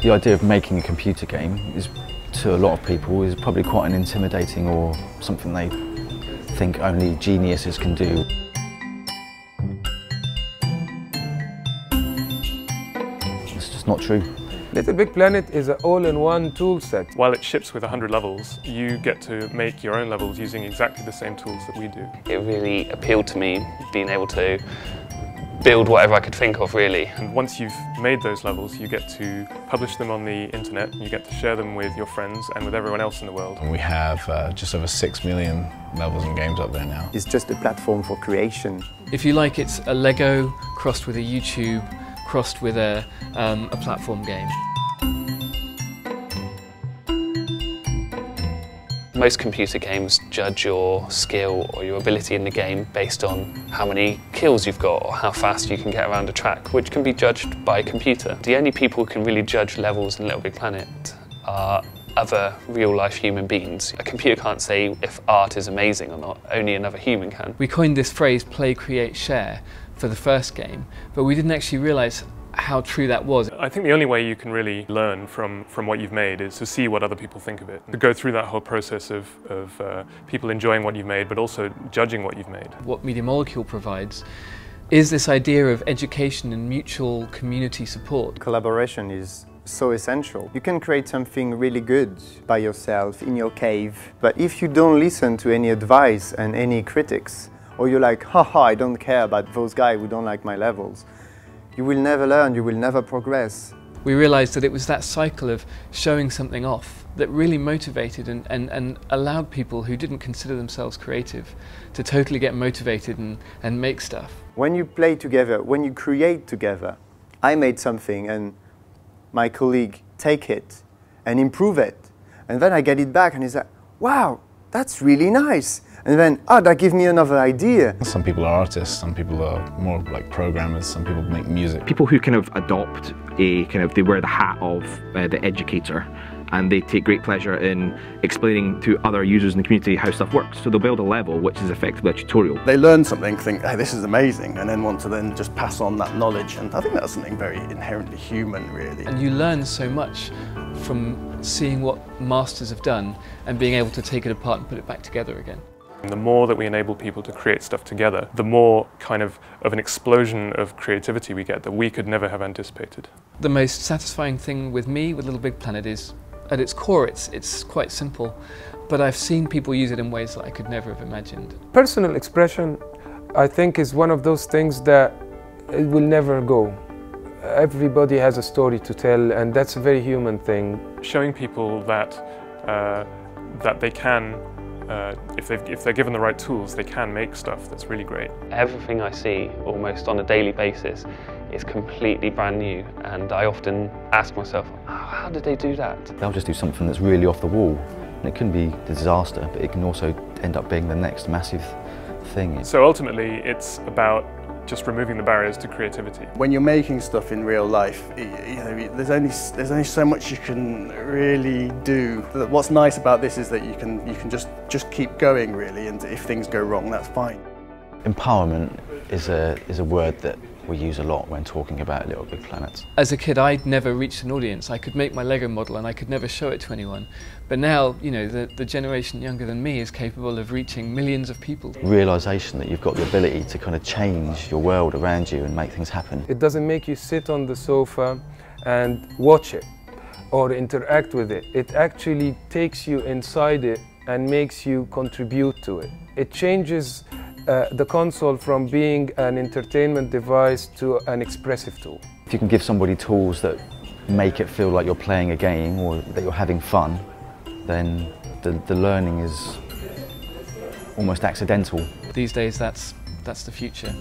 The idea of making a computer game is, to a lot of people, is probably quite an intimidating or something they think only geniuses can do. It's just not true. LittleBigPlanet is an all-in-one tool set. While it ships with 100 levels, you get to make your own levels using exactly the same tools that we do. It really appealed to me, being able to build whatever I could think of, really. And once you've made those levels, you get to publish them on the internet, you get to share them with your friends and with everyone else in the world. And we have just over 6 million levels and games up there now. It's just a platform for creation. If you like, it's a Lego crossed with a YouTube, crossed with a platform game. Most computer games judge your skill or your ability in the game based on how many kills you've got or how fast you can get around a track, which can be judged by a computer. The only people who can really judge levels in LittleBigPlanet are other real-life human beings. A computer can't say if art is amazing or not, only another human can. We coined this phrase, play, create, share, for the first game, but we didn't actually realise how true that was. I think the only way you can really learn from what you've made is to see what other people think of it. To go through that whole process of people enjoying what you've made, but also judging what you've made. What Media Molecule provides is this idea of education and mutual community support. Collaboration is so essential. You can create something really good by yourself in your cave, but if you don't listen to any advice and any critics, or you're like, haha, I don't care about those guys who don't like my levels, you will never learn, you will never progress. We realised that it was that cycle of showing something off that really motivated and allowed people who didn't consider themselves creative to totally get motivated and make stuff. When you play together, when you create together, I made something and my colleague take it and improve it, and then I get it back and he's like, wow, that's really nice. And then, oh, that gives me another idea. Some people are artists, some people are more like programmers, some people make music. People who kind of adopt they wear the hat of the educator, and they take great pleasure in explaining to other users in the community how stuff works. So they'll build a level which is effectively a tutorial. They learn something, think, hey, this is amazing, and then want to then just pass on that knowledge. And I think that's something very inherently human, really. And you learn so much from seeing what masters have done and being able to take it apart and put it back together again. And the more that we enable people to create stuff together, the more kind of an explosion of creativity we get that we could never have anticipated. The most satisfying thing with me, with LittleBigPlanet, is at its core it's quite simple, but I've seen people use it in ways that I could never have imagined. Personal expression, I think, is one of those things that it will never go. Everybody has a story to tell, and that's a very human thing. Showing people that they can, if they're given the right tools, they can make stuff that's really great. Everything I see, almost on a daily basis, is completely brand new, and I often ask myself, oh, how did they do that? They'll just do something that's really off the wall, and it can be a disaster, but it can also end up being the next massive thing. So ultimately, it's about just removing the barriers to creativity. When you're making stuff in real life, there's only so much you can really do. What's nice about this is that you can just keep going, really, and if things go wrong, that's fine. Empowerment is a word that we use a lot when talking about LittleBigPlanet. As a kid, I'd never reached an audience. I could make my Lego model and I could never show it to anyone. But now, you know, the generation younger than me is capable of reaching millions of people. Realisation that you've got the ability to kind of change your world around you and make things happen. It doesn't make you sit on the sofa and watch it or interact with it. It actually takes you inside it and makes you contribute to it. It changes the console from being an entertainment device to an expressive tool. If you can give somebody tools that make it feel like you're playing a game or that you're having fun, then the learning is almost accidental. These days, that's the future.